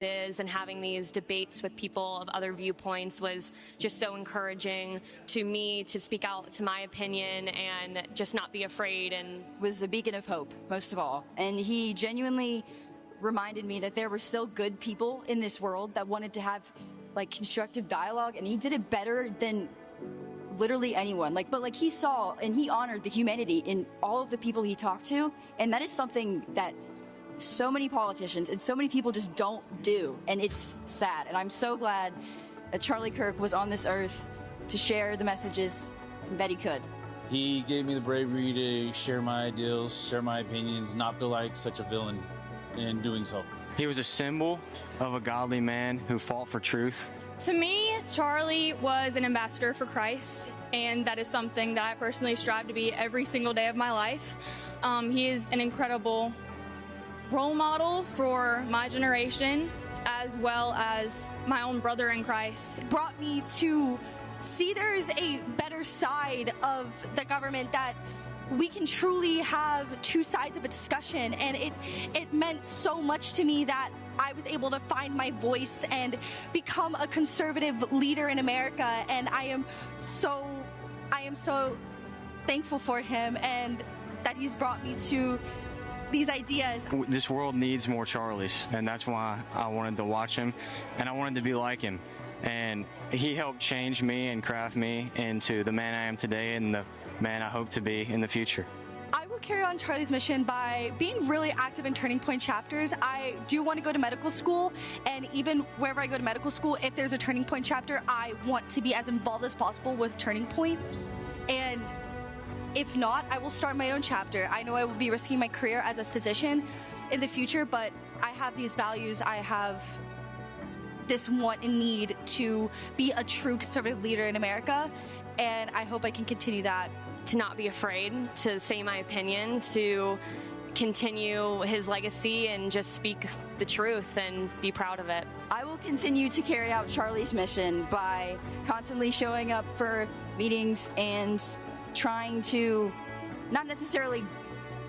is, and having these debates with people of other viewpoints was just so encouraging to me to speak out to my opinion and just not be afraid. And was a beacon of hope, most of all. And he genuinely reminded me that there were still good people in this world that wanted to have like constructive dialogue, and he did it better than literally anyone. But he saw and he honored the humanity in all of the people he talked to, and that is something that so many politicians and so many people just don't do, and it's sad. And I'm so glad that Charlie Kirk was on this earth to share the messages that he could. He gave me the bravery to share my ideals, share my opinions, not feel like such a villain in doing so. He was a symbol of a godly man who fought for truth. To me, Charlie was an ambassador for Christ, and that is something that I personally strive to be every single day of my life. He is an incredible role model for my generation, as well as my own brother in Christ. Brought me to see there is a better side of the government, that we can truly have two sides of a discussion, and it meant so much to me that I was able to find my voice and become a conservative leader in America. And I am so thankful for him, and that he's brought me to these ideas. This world needs more Charlies, and that's why I wanted to watch him, and I wanted to be like him. And he helped change me and craft me into the man I am today and the man I hope to be in the future. I will carry on Charlie's mission by being really active in Turning Point chapters. I do want to go to medical school, and even wherever I go to medical school, if there's a Turning Point chapter, I want to be as involved as possible with Turning Point. And if not, I will start my own chapter. I know I will be risking my career as a physician in the future, but I have these values. I have this want and need to be a true conservative leader in America, and I hope I can continue that. To not be afraid to say my opinion, to continue his legacy and just speak the truth and be proud of it. I will continue to carry out Charlie's mission by constantly showing up for meetings and trying to not necessarily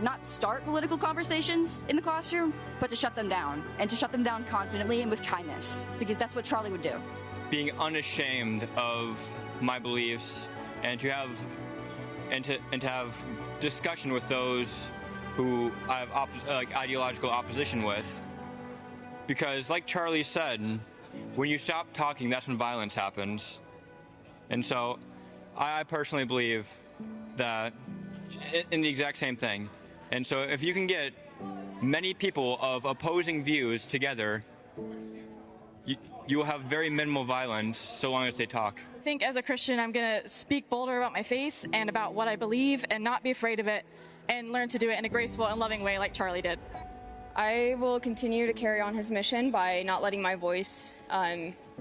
not start political conversations in the classroom, but to shut them down, and to shut them down confidently and with kindness, because that's what Charlie would do. Being unashamed of my beliefs, and to have discussion with those who I have ideological opposition with, because like Charlie said, when you stop talking, that's when violence happens. And so I personally believe that in the exact same thing. And so if you can get many people of opposing views together, you will have very minimal violence so long as they talk. I think as a Christian, I'm going to speak bolder about my faith and about what I believe, and not be afraid of it, and learn to do it in a graceful and loving way like Charlie did. I will continue to carry on his mission by not letting my voice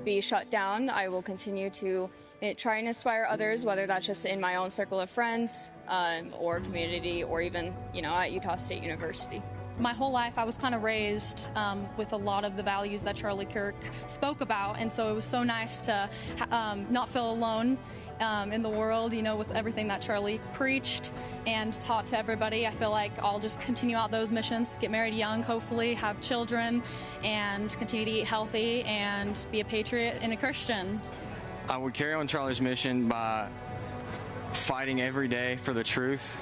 be shut down. I will continue to try and inspire others, whether that's just in my own circle of friends or community, or even, at Utah State University. My whole life I was kind of raised with a lot of the values that Charlie Kirk spoke about, and so it was so nice to not feel alone in the world, with everything that Charlie preached and taught to everybody. I feel like I'll just continue out those missions, get married young, hopefully, have children, and continue to eat healthy and be a patriot and a Christian. I would carry on Charlie's mission by fighting every day for the truth,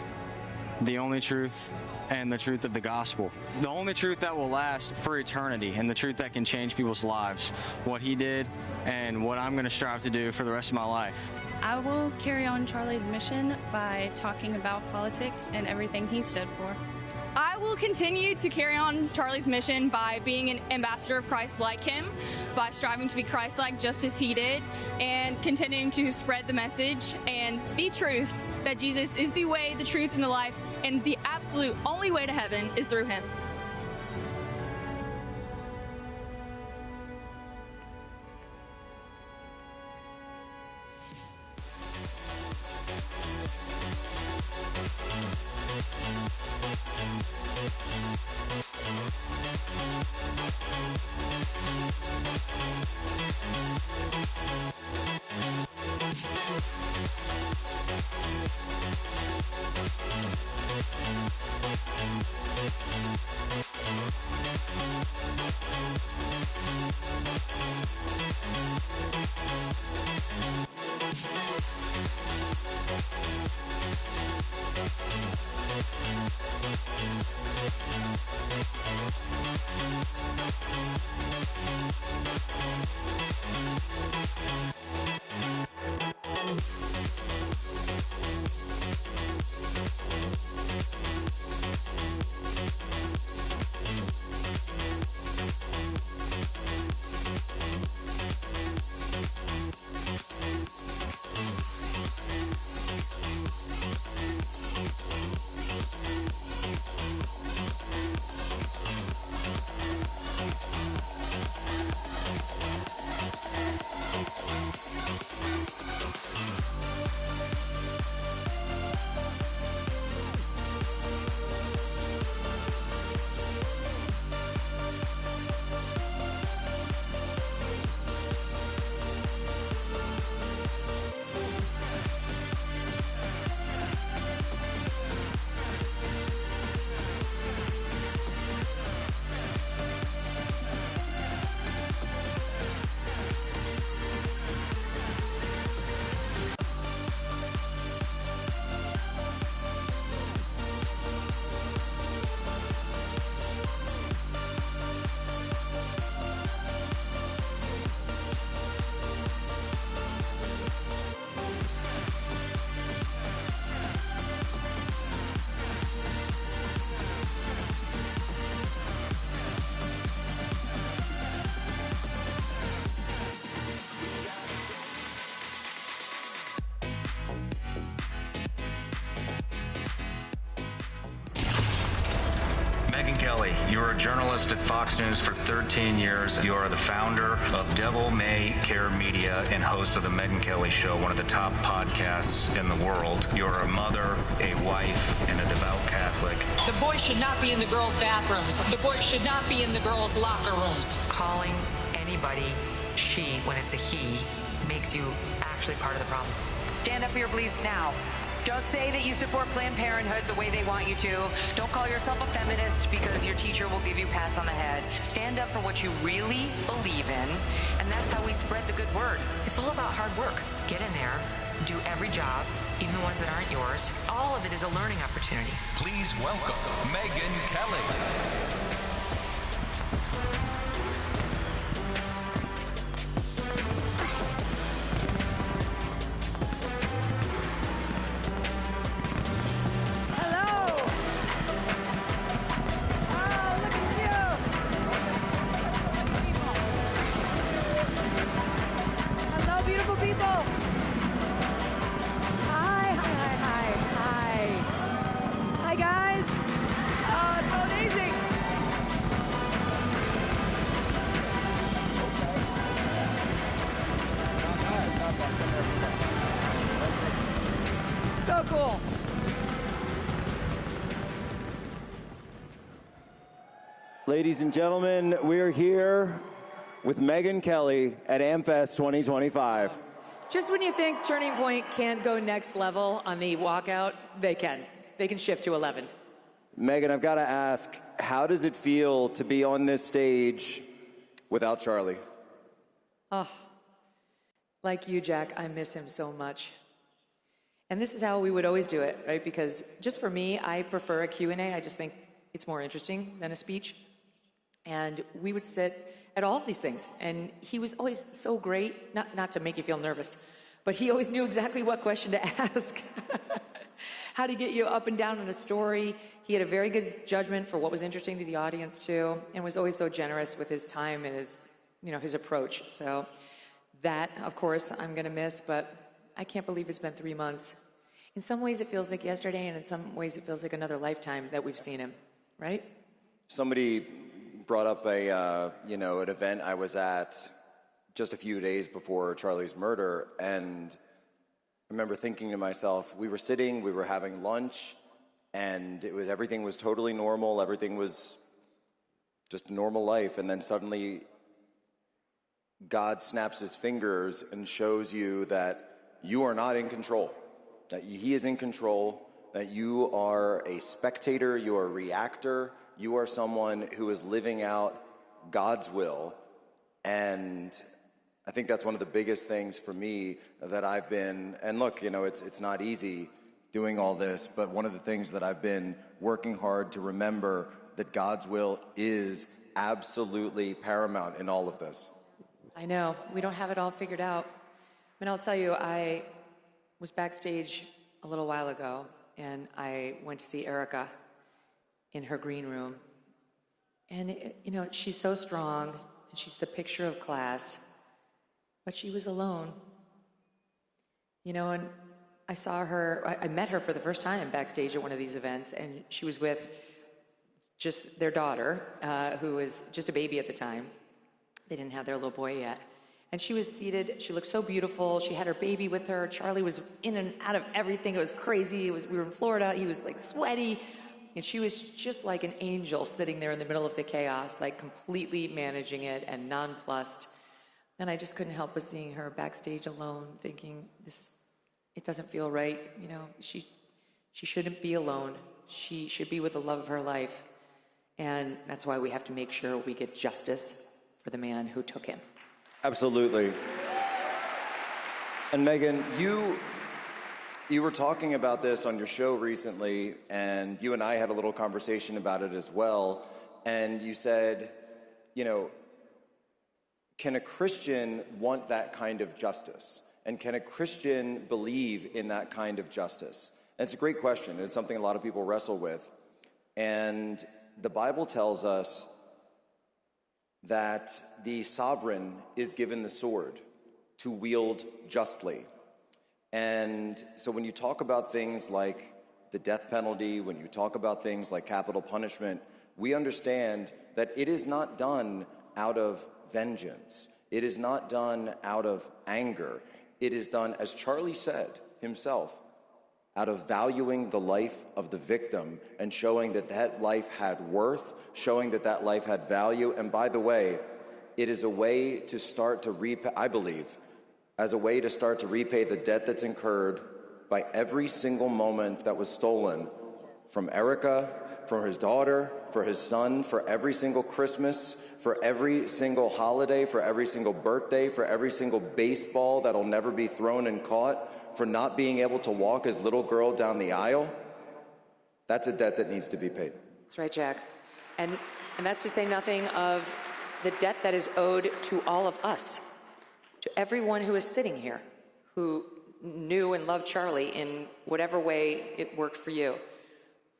the only truth, and the truth of the gospel. The only truth that will last for eternity, and the truth that can change people's lives. What he did and what I'm going to strive to do for the rest of my life. I will carry on Charlie's mission by talking about politics and everything he stood for. I will continue to carry on Charlie's mission by being an ambassador of Christ like him, by striving to be Christ-like just as he did, and continuing to spread the message and the truth that Jesus is the way, the truth, and the life, and the absolute only way to heaven is through him. We'll be right back. Megyn Kelly, you are a journalist at Fox News for 13 years. You are the founder of Devil May Care Media and host of The Megyn Kelly Show, one of the top podcasts in the world. You are a mother, a wife, and a devout Catholic. The boys should not be in the girls' bathrooms. The boys should not be in the girls' locker rooms. Calling anybody she when it's a he makes you actually part of the problem. Stand up for your beliefs now. Don't say that you support Planned Parenthood the way they want you to. Don't call yourself a feminist because your teacher will give you pats on the head. Stand up for what you really believe in, and that's how we spread the good word. It's all about hard work. Get in there, do every job, even the ones that aren't yours. All of it is a learning opportunity. Please welcome Megyn Kelly. So cool. Ladies and gentlemen, we're here with Megyn Kelly at AmFest 2025. Just when you think Turning Point can't go next level on the walkout, they can. They can shift to 11. Megyn, I've got to ask, how does it feel to be on this stage without Charlie? Oh, like you, Jack, I miss him so much. And this is how we would always do it, right? Because just for me, I prefer a Q&A. I just think it's more interesting than a speech. And we would sit at all of these things. And he was always so great, not to make you feel nervous, but he always knew exactly what question to ask. How to get you up and down in a story. He had a very good judgment for what was interesting to the audience too, and was always so generous with his time and his approach. So that, of course, I'm gonna miss, but I can't believe it's been 3 months. In some ways it feels like yesterday, and in some ways it feels like another lifetime that we've seen him, right? Somebody brought up an event I was at just a few days before Charlie's murder, and I remember thinking to myself, we were sitting, we were having lunch, and everything was totally normal, everything was just normal life, and then suddenly God snaps his fingers and shows you that you are not in control, that he is in control, that you are a spectator, you are a reactor, you are someone who is living out God's will, And I think that's one of the biggest things for me that I've been, and look, you know, it's not easy doing all this, but one of the things that I've been working hard to remember that God's will is absolutely paramount in all of this. I know, we don't have it all figured out. I mean, I'll tell you, I was backstage a little while ago, and I went to see Erica in her green room. And, you know, she's so strong, and she's the picture of class, but she was alone. You know, and I saw her, I met her for the first time backstage at one of these events, and she was with just their daughter, who was just a baby at the time. They didn't have their little boy yet. And she was seated, she looked so beautiful, she had her baby with her. Charlie was in and out of everything, it was crazy. We were in Florida, he was like sweaty. And she was just like an angel sitting there in the middle of the chaos, like completely managing it and nonplussed. And I just couldn't help but seeing her backstage alone, thinking, it doesn't feel right. You know, she shouldn't be alone. She should be with the love of her life. And that's why we have to make sure we get justice for the man who took him. Absolutely. And Megyn, you were talking about this on your show recently, and you and I had a little conversation about it as well. And you said, you know, can a Christian want that kind of justice? And can a Christian believe in that kind of justice? And it's a great question. It's something a lot of people wrestle with. And the Bible tells us that the sovereign is given the sword to wield justly. And so when you talk about things like the death penalty, when you talk about things like capital punishment, we understand that it is not done out of vengeance. It is not done out of anger. It is done, as Charlie said himself, out of valuing the life of the victim and showing that that life had worth, showing that that life had value. And by the way, it is a way to start to repay, I believe, as a way to start to repay the debt that's incurred by every single moment that was stolen from Erica, from his daughter, for his son, for every single Christmas, for every single holiday, for every single birthday, for every single baseball that'll never be thrown and caught, for not being able to walk his little girl down the aisle. That's a debt that needs to be paid. That's right, Jack. And that's to say nothing of the debt that is owed to all of us, to everyone who is sitting here, who knew and loved Charlie in whatever way it worked for you.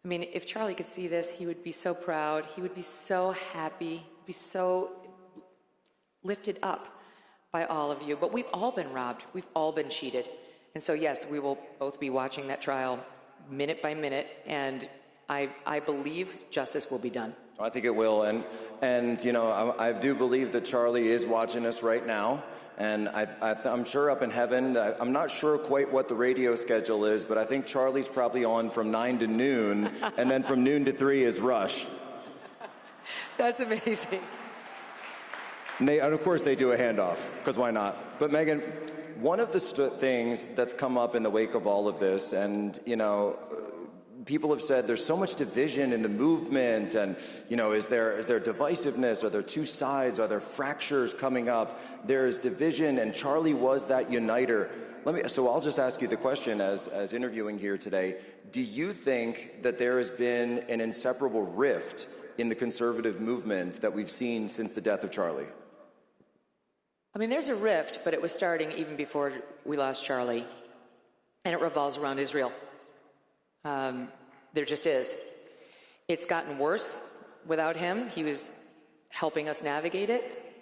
I mean, if Charlie could see this, he would be so proud. He would be so happy, be so lifted up by all of you. But we've all been robbed. We've all been cheated. And so, yes, we will both be watching that trial minute by minute, and I believe justice will be done. I think it will, and you know, I do believe that Charlie is watching us right now, and I'm sure up in heaven, I'm not sure quite what the radio schedule is, but I think Charlie's probably on from 9 to noon, and then from noon to 3 is Rush. That's amazing. And of course they do a handoff, because why not? But Megyn, one of the things that's come up in the wake of all of this, and you know, people have said there's so much division in the movement, and you know, is there divisiveness? Are there two sides? Are there fractures coming up? There's division, and Charlie was that uniter. So I'll just ask you the question as interviewing here today. Do you think that there has been an inseparable rift in the conservative movement that we've seen since the death of Charlie? I mean, there's a rift, but it was starting even before we lost Charlie, and it revolves around Israel. There just is. It's gotten worse without him. He was helping us navigate it.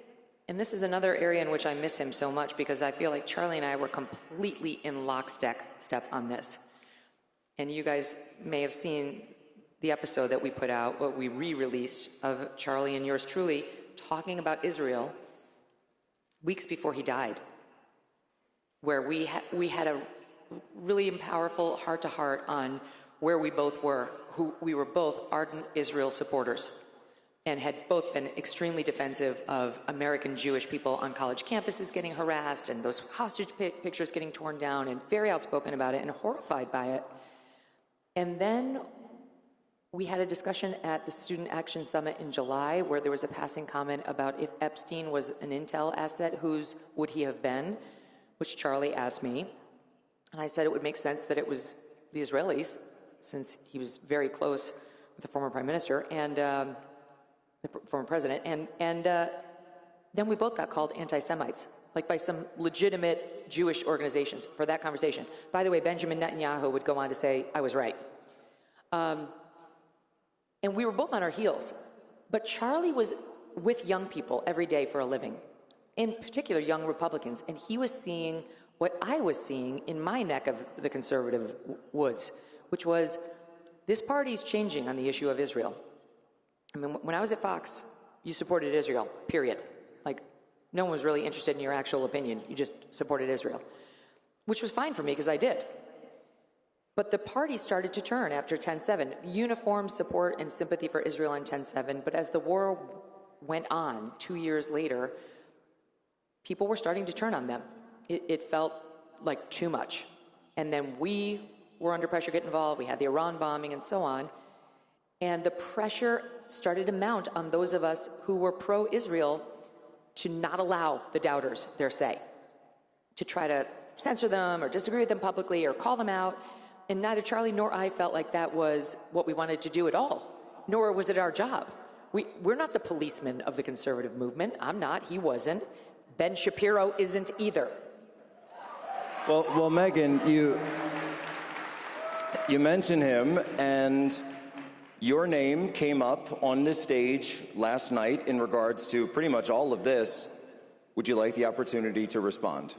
And this is another area in which I miss him so much, because I feel like Charlie and I were completely in lockstep on this. And you guys may have seen the episode that we put out, what we re-released of Charlie and yours truly talking about Israel weeks before he died, where we had a really powerful heart-to-heart on where we both were, who we were both ardent Israel supporters and had both been extremely defensive of American Jewish people on college campuses getting harassed and those hostage pictures getting torn down, and very outspoken about it and horrified by it. And then We had a discussion at the Student Action Summit in July where there was a passing comment about if Epstein was an intel asset, whose would he have been, which Charlie asked me. And I said it would make sense that it was the Israelis, since he was very close with the former prime minister and the former president. And then we both got called anti-Semites, like by some legitimate Jewish organizations for that conversation. By the way, Benjamin Netanyahu would go on to say, I was right. And we were both on our heels. But Charlie was with young people every day for a living, in particular young Republicans, and he was seeing what I was seeing in my neck of the conservative woods, which was this party's changing on the issue of Israel. I mean, when I was at Fox, you supported Israel, period. Like, no one was really interested in your actual opinion. You just supported Israel, which was fine for me because I did. But the party started to turn after 10/7. Uniform support and sympathy for Israel on 10/7. But as the war went on 2 years later, people were starting to turn on them. It felt like too much. And then we were under pressure to get involved. We had the Iran bombing and so on. And the pressure started to mount on those of us who were pro-Israel to not allow the doubters their say, to try to censor them or disagree with them publicly or call them out. And neither Charlie nor I felt like that was what we wanted to do at all, nor was it our job. We're not the policemen of the conservative movement. I'm not. He wasn't. Ben Shapiro isn't either. Well, Megyn, you mentioned him, and your name came up on this stage last night in regards to pretty much all of this. Would you like the opportunity to respond?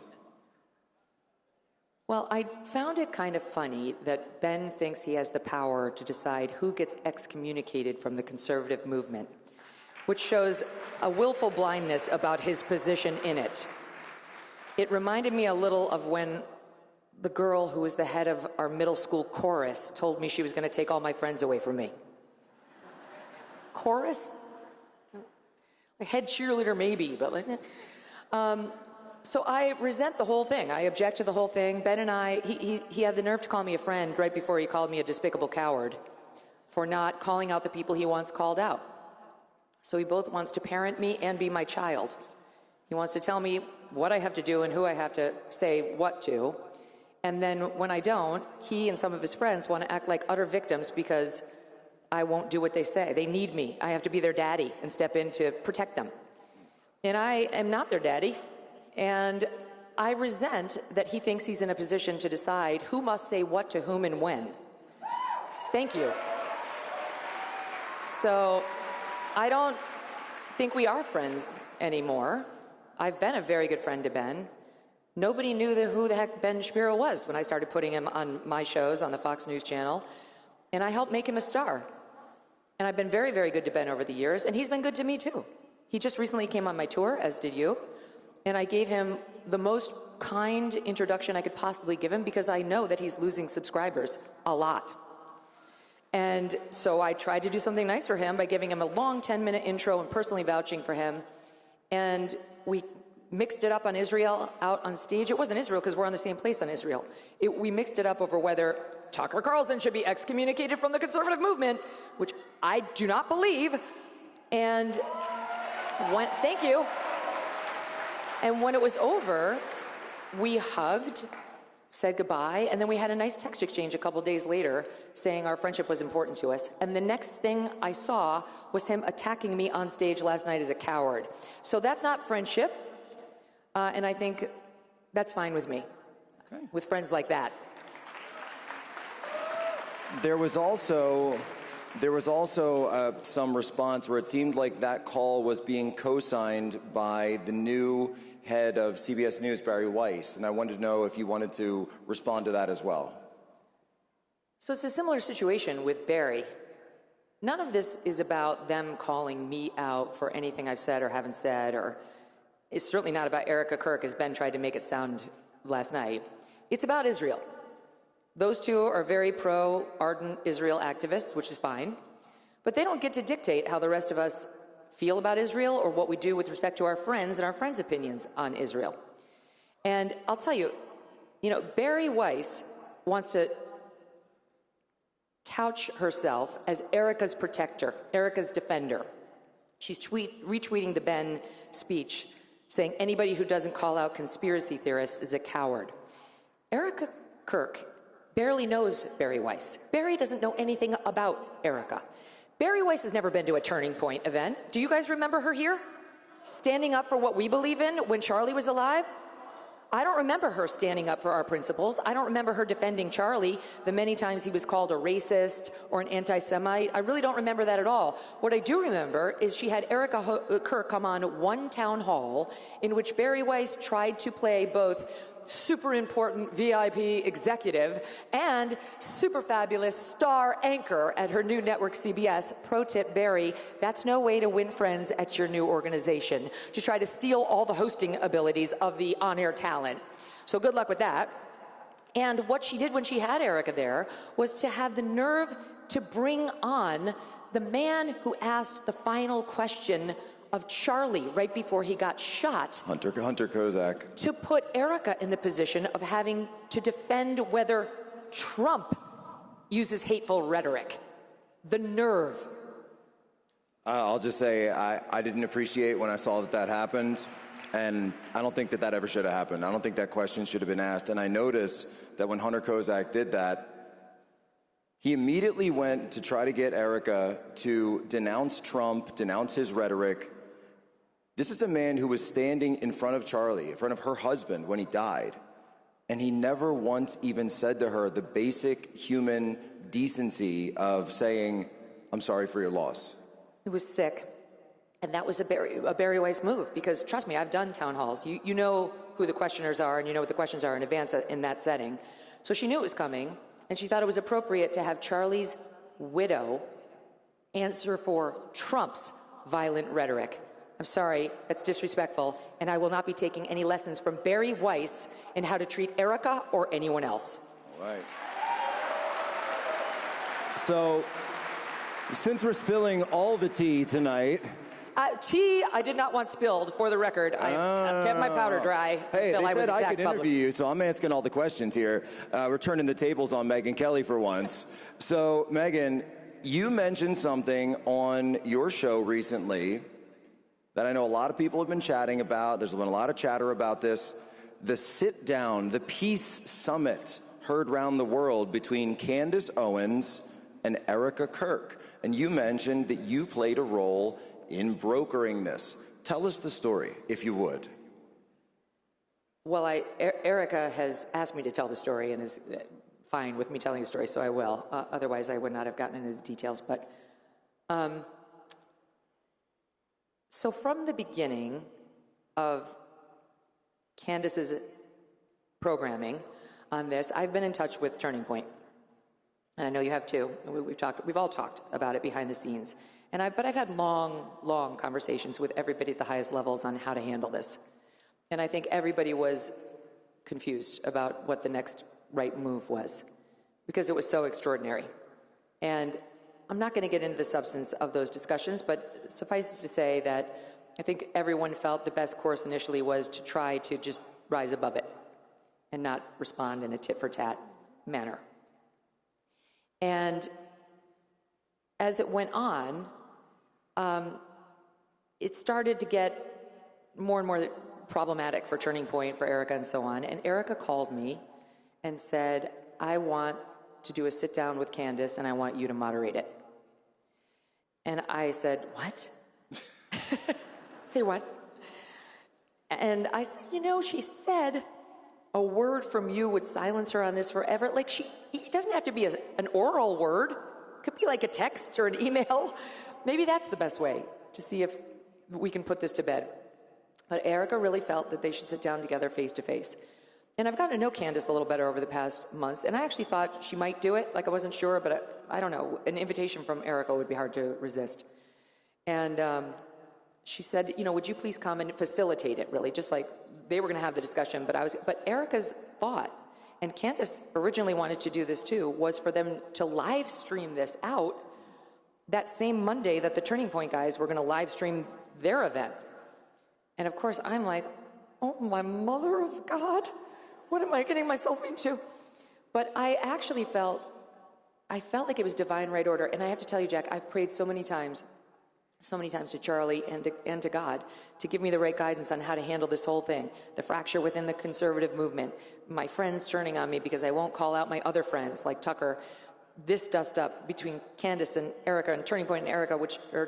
Well, I found it kind of funny that Ben thinks he has the power to decide who gets excommunicated from the conservative movement, which shows a willful blindness about his position in it. It reminded me a little of when the girl who was the head of our middle school chorus told me she was going to take all my friends away from me. Chorus? A head cheerleader maybe, but like... So I resent the whole thing. I object to the whole thing. Ben and I, he had the nerve to call me a friend right before he called me a despicable coward for not calling out the people he once called out. So he both wants to parent me and be my child. He wants to tell me what I have to do and who I have to say what to. And then when I don't, he and some of his friends want to act like utter victims because I won't do what they say. They need me. I have to be their daddy and step in to protect them. And I am not their daddy. And I resent that he thinks he's in a position to decide who must say what to whom and when. Thank you. So I don't think we are friends anymore. I've been a very good friend to Ben. Nobody knew who the heck Ben Shapiro was when I started putting him on my shows on the Fox News channel. And I helped make him a star. And I've been very, very good to Ben over the years. And he's been good to me, too. He just recently came on my tour, as did you. And I gave him the most kind introduction I could possibly give him because I know that he's losing subscribers a lot. And so I tried to do something nice for him by giving him a long 10-minute intro and personally vouching for him. And we mixed it up on Israel out on stage. It wasn't Israel because we're on the same place on Israel. We mixed it up over whether Tucker Carlson should be excommunicated from the conservative movement, which I do not believe. And thank you. And when it was over, we hugged, said goodbye, and then we had a nice text exchange a couple days later saying our friendship was important to us. And the next thing I saw was him attacking me on stage last night as a coward. So that's not friendship, and I think that's fine with me, with friends like that. There was also some response where it seemed like that call was being co-signed by the new head of CBS News, Barry Weiss, and I wanted to know if you wanted to respond to that as well. So it's a similar situation with Barry. None of this is about them calling me out for anything I've said or haven't said, or it's certainly not about Erica Kirk, as Ben tried to make it sound last night. It's about Israel. Those two are very pro-ardent Israel activists, which is fine, but they don't get to dictate how the rest of us feel about Israel or what we do with respect to our friends and our friends' opinions on Israel. And I'll tell you, Barry Weiss wants to couch herself as Erica's protector, Erica's defender. She's retweeting the Ben speech, saying anybody who doesn't call out conspiracy theorists is a coward. Erica Kirk barely knows Bari Weiss. Bari doesn't know anything about Erica. Bari Weiss has never been to a Turning Point event. Do you guys remember her here? Standing up for what we believe in when Charlie was alive? I don't remember her standing up for our principles. I don't remember her defending Charlie the many times he was called a racist or an anti-Semite. I really don't remember that at all. What I do remember is she had Erica Kirk come on one town hall in which Bari Weiss tried to play both super important VIP executive and super fabulous star anchor at her new network CBS. Pro tip, Bari, that's no way to win friends at your new organization, to try to steal all the hosting abilities of the on-air talent. So good luck with that. And what she did when she had Erica there was to have the nerve to bring on the man who asked the final question of Charlie right before he got shot. Hunter Kozak. To put Erica in the position of having to defend whether Trump uses hateful rhetoric. The nerve. I'll just say I didn't appreciate when I saw that happened, and I don't think that ever should have happened. I don't think that question should have been asked. And I noticed that when Hunter Kozak did that, he immediately went to try to get Erica to denounce Trump, denounce his rhetoric. This is a man who was standing in front of Charlie, in front of her husband when he died, and he never once even said to her the basic human decency of saying, I'm sorry for your loss. He was sick, and that was a Bari Weiss move, because trust me, I've done town halls. You know who the questioners are, and you know what the questions are in advance in that setting. So she knew it was coming, and she thought it was appropriate to have Charlie's widow answer for Trump's violent rhetoric. I'm sorry, that's disrespectful, and I will not be taking any lessons from Bari Weiss in how to treat Erica or anyone else. All right. So, since we're spilling all the tea tonight... Tea I did not want spilled, for the record. I kept my powder dry until I was attacked publicly. Hey, they said I could interview you, so I'm asking all the questions here. We're turning the tables on Megyn Kelly for once. So, Megyn, you mentioned something on your show recently that I know a lot of people have been chatting about. There's been a lot of chatter about this. The sit-down, the peace summit heard around the world between Candace Owens and Erica Kirk. And you mentioned that you played a role in brokering this. Tell us the story, if you would. Well, Erica has asked me to tell the story and is fine with me telling the story, so I will. Otherwise, I would not have gotten into the details. But so from the beginning of Candace's programming on this, I've been in touch with Turning Point. And I know you have too. We've all talked about it behind the scenes. But I've had long conversations with everybody at the highest levels on how to handle this. And I think everybody was confused about what the next right move was, because it was so extraordinary. And I'm not going to get into the substance of those discussions, but suffice it to say that I think everyone felt the best course initially was to try to just rise above it and not respond in a tit-for-tat manner. And as it went on, it started to get more and more problematic for Turning Point, for Erica, and so on. And Erica called me and said, I want to do a sit-down with Candace, and I want you to moderate it. And I said, what? Say what? And I said, she said a word from you would silence her on this forever. Like, it doesn't have to be an oral word. It could be like a text or an email. Maybe that's the best way to see if we can put this to bed. But Erica really felt that they should sit down together face to face. And I've gotten to know Candace a little better over the past months, and I actually thought she might do it. Like, I wasn't sure, but I don't know. An invitation from Erica would be hard to resist. And she said, would you please come and facilitate it, really? Just like they were going to have the discussion, but Erica's thought, and Candace originally wanted to do this too, was for them to live stream this out that same Monday that the Turning Point guys were going to live stream their event. And of course, I'm like, oh, my mother of God, what am I getting myself into? But I actually felt I felt like it was divine right order. And I have to tell you, Jack, I've prayed so many times to Charlie and to God to give me the right guidance on how to handle this whole thing. The fracture within the conservative movement, my friends turning on me because I won't call out my other friends like Tucker. This dust up between Candace and Erica, and Turning Point and Erica,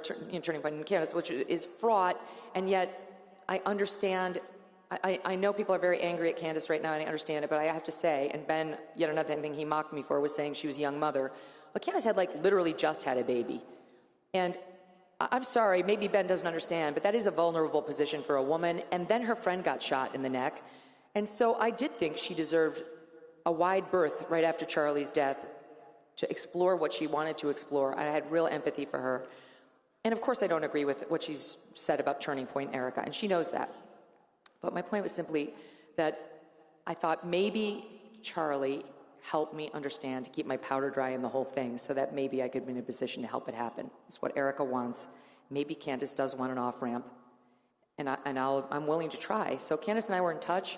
Turning Point and Candace, which is fraught, and yet I understand. I know people are very angry at Candace right now, and I understand it, but I have to say, and Ben, yet another thing he mocked me for was saying she was a young mother. But Candace had literally just had a baby. And I'm sorry, maybe Ben doesn't understand, but that is a vulnerable position for a woman. And then her friend got shot in the neck. And so I did think she deserved a wide berth right after Charlie's death to explore what she wanted to explore. I had real empathy for her. And of course I don't agree with what she's said about Turning Point and Erica, and she knows that. But my point was simply that I thought maybe Charlie helped me understand, to keep my powder dry in the whole thing, so that maybe I could be in a position to help it happen. It's what Erica wants. Maybe Candace does want an off-ramp, and I'm willing to try. So Candace and I were in touch,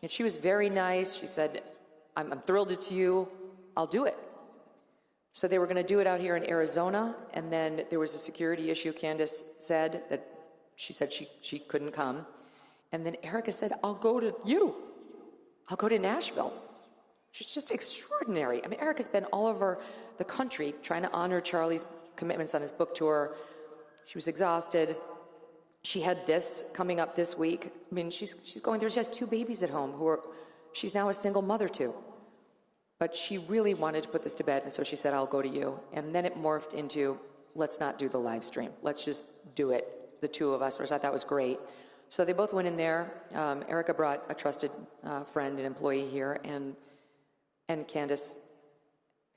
and she was very nice. She said, I'm thrilled it's you. I'll do it. So they were going to do it out here in Arizona, and then there was a security issue. Candace said that she couldn't come. And then Erica said, I'll go to you. I'll go to Nashville. Which is just extraordinary. I mean, Erica's been all over the country trying to honor Charlie's commitments on his book tour. She was exhausted. She had this coming up this week. I mean, she's going through, she has 2 babies at home she's now a single mother to. But she really wanted to put this to bed, and so she said, I'll go to you. And then it morphed into, let's not do the live stream. Let's just do it, the 2 of us, which I thought was great. So they both went in there. Erica brought a trusted friend and employee here, and Candace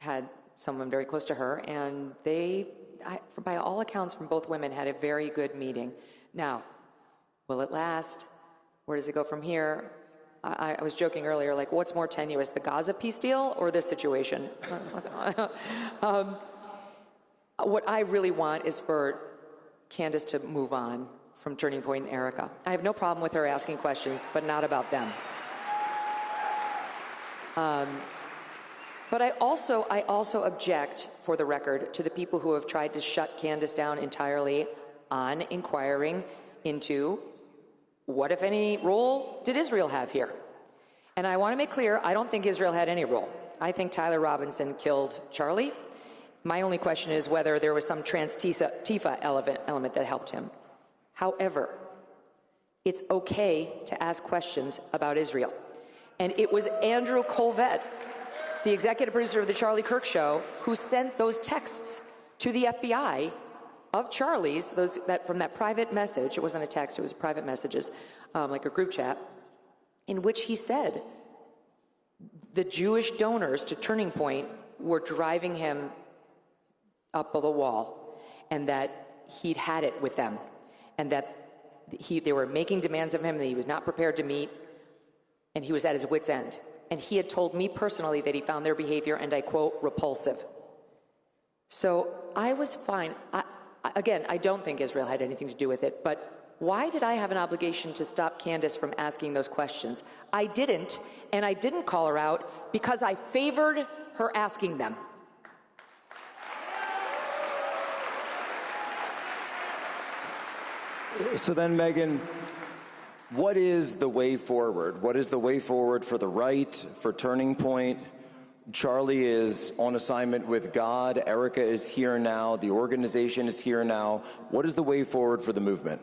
had someone very close to her, and by all accounts from both women, had a very good meeting. Now, will it last? Where does it go from here? I was joking earlier, what's more tenuous, the Gaza peace deal or this situation? What I really want is for Candace to move on from Turning Point and Erica. I have no problem with her asking questions, but not about them. But I also object, for the record, to the people who have tried to shut Candace down entirely on inquiring into what, if any, role did Israel have here? And I want to make clear, I don't think Israel had any role. I think Tyler Robinson killed Charlie. My only question is whether there was some trans-Tifa element that helped him. However, it's okay to ask questions about Israel. And it was Andrew Colvett, the executive producer of the Charlie Kirk Show, who sent those texts to the FBI of Charlie's, from that private message. It wasn't a text, it was private messages, like a group chat, in which he said the Jewish donors to Turning Point were driving him up the wall, and that he'd had it with them, and that they were making demands of him that he was not prepared to meet, and he was at his wit's end. And he had told me personally that he found their behavior, and I quote, repulsive. So I was fine. Again, I don't think Israel had anything to do with it, but why did I have an obligation to stop Candace from asking those questions? I didn't, and I didn't call her out because I favored her asking them. So then, Megyn, what is the way forward? What is the way forward for the right, for Turning Point? Charlie is on assignment with God. Erica is here now. The organization is here now. What is the way forward for the movement?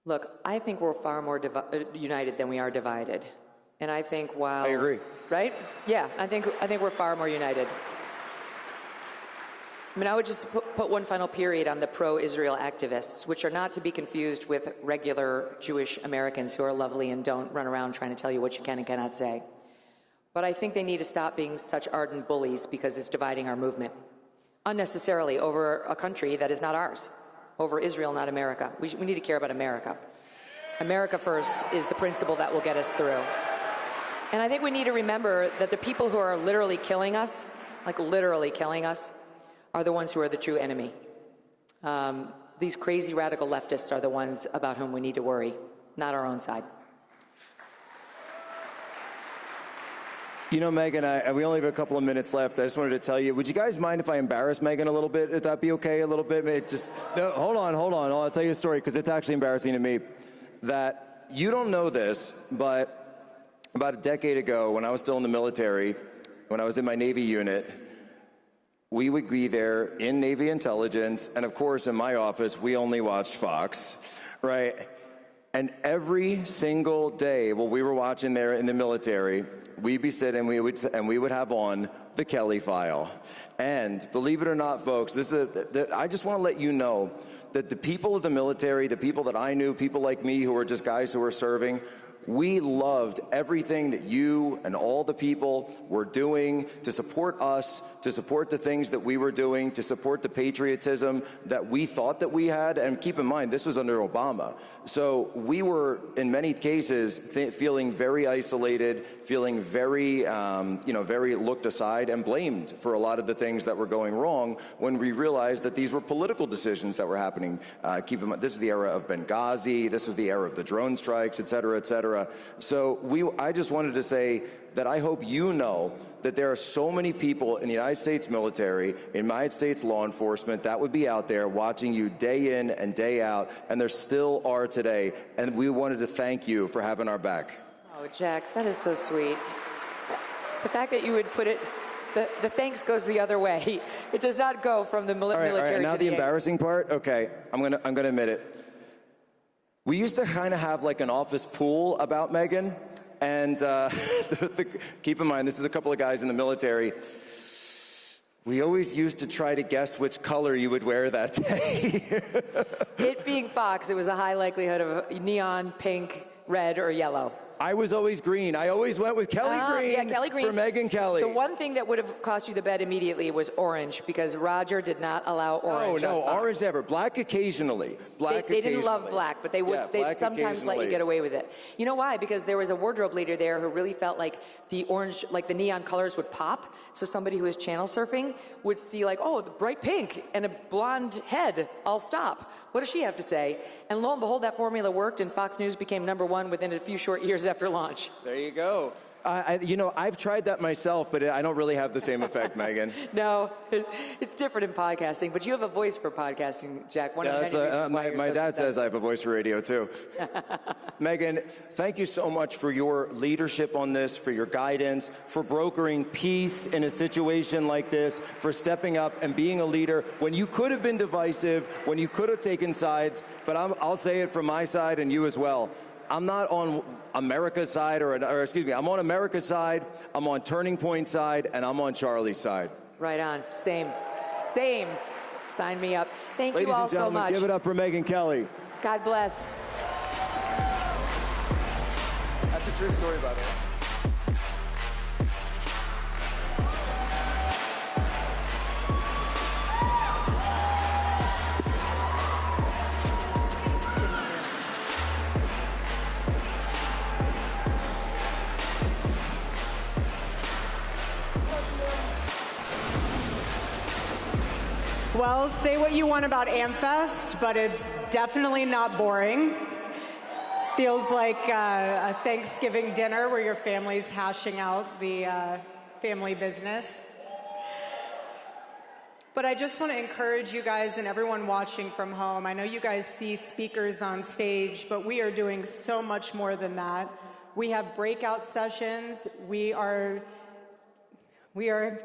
Look, I think we're far more united than we are divided. And I think while... I agree. Right? Yeah, I think we're far more united. I mean, I would just put one final period on the pro-Israel activists, which are not to be confused with regular Jewish Americans who are lovely and don't run around trying to tell you what you can and cannot say. But I think they need to stop being such ardent bullies because it's dividing our movement unnecessarily over a country that is not ours, over Israel, not America. We need to care about America. America first is the principle that will get us through. And I think we need to remember that the people who are literally killing us, like literally killing us, are the ones who are the true enemy. These crazy radical leftists are the ones about whom we need to worry, not our own side. You know, Megyn, we only have a couple of minutes left. I just wanted to tell you, would you guys mind if I embarrass Megyn a little bit? Would that be okay a little bit? No, hold on. I'll tell you a story because it's actually embarrassing to me. That you don't know this, but about a decade ago when I was still in the military, when I was in my Navy unit, we would be there in Navy intelligence, and of course in my office, we only watched Fox, right? And every single day while we were watching there in the military, we'd be sitting and we would have on the Kelly File. And believe it or not, folks, I just want to let you know that the people of the military, the people that I knew, people like me who were just guys who were serving, we loved everything that you and all the people were doing to support us, to support the things that we were doing, to support the patriotism that we thought that we had. And keep in mind, this was under Obama. So we were, in many cases, feeling very isolated, feeling very, very looked aside and blamed for a lot of the things that were going wrong when we realized that these were political decisions that were happening. Keep in mind, this is the era of Benghazi, this was the era of the drone strikes, et cetera, et cetera. So I just wanted to say that I hope you know that there are so many people in the United States military, in United States law enforcement that would be out there watching you day in and day out, and there still are today. And we wanted to thank you for having our back. Oh, Jack, that is so sweet. The fact that you would put it, the thanks goes the other way. It does not go from the military all right, now to the embarrassing part. Okay, I'm gonna admit it. We used to kind of have like an office pool about Megyn, and keep in mind, this is a couple of guys in the military. We always used to try to guess which color you would wear that day. It being Fox, it was a high likelihood of neon, pink, red, or yellow. I was always green. I always went with Kelly Green, yeah, Kelly Green for Megyn Kelly. The one thing that would have cost you the bet immediately was orange, because Roger did not allow orange. No, orange never. Black occasionally. They didn't love black, but they sometimes let you get away with it. You know why? Because there was a wardrobe leader there who really felt like the orange, like the neon colors would pop. So somebody who was channel surfing would see like, oh, the bright pink and a blonde head. I'll stop. What does she have to say? And lo and behold, that formula worked, and Fox News became #1 within a few short years after launch. There you go. I've tried that myself, but I don't really have the same effect, Megyn. No, it's different in podcasting, but you have a voice for podcasting, Jack. One of many reasons why my dad says I have a voice for radio, too. Megyn, thank you so much for your leadership on this, for your guidance, for brokering peace in a situation like this, for stepping up and being a leader when you could have been divisive, when you could have taken sides, but I'll say it from my side and you as well. I'm not on America's side, I'm on America's side, I'm on Turning Point side, and I'm on Charlie's side. Right on. Same. Sign me up. Thank you all so much. Give it up for Megyn Kelly. God bless. That's a true story, by the way. Well, say what you want about AmFest, but it's definitely not boring. Feels like a Thanksgiving dinner where your family's hashing out the family business. But I just want to encourage you guys and everyone watching from home. I know you guys see speakers on stage, but we are doing so much more than that. We have breakout sessions. We are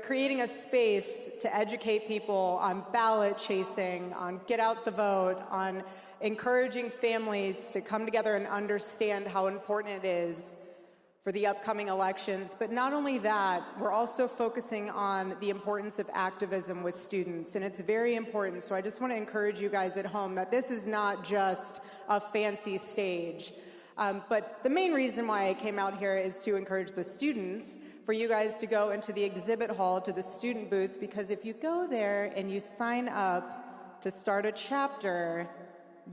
creating a space to educate people on ballot chasing, on get out the vote, on encouraging families to come together and understand how important it is for the upcoming elections. But not only that, we're also focusing on the importance of activism with students, and it's very important. So I just want to encourage you guys at home that this is not just a fancy stage. But the main reason why I came out here is to encourage the students, for you guys to go into the exhibit hall, to the student booth, because if you go there and you sign up to start a chapter,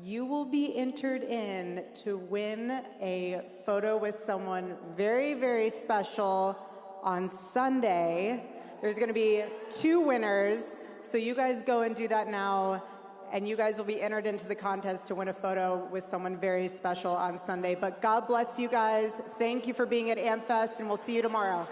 you will be entered in to win a photo with someone very, very special on Sunday. There's going to be 2 winners, so you guys go and do that now, and you guys will be entered into the contest to win a photo with someone very special on Sunday. But God bless you guys. Thank you for being at AmFest, and we'll see you tomorrow.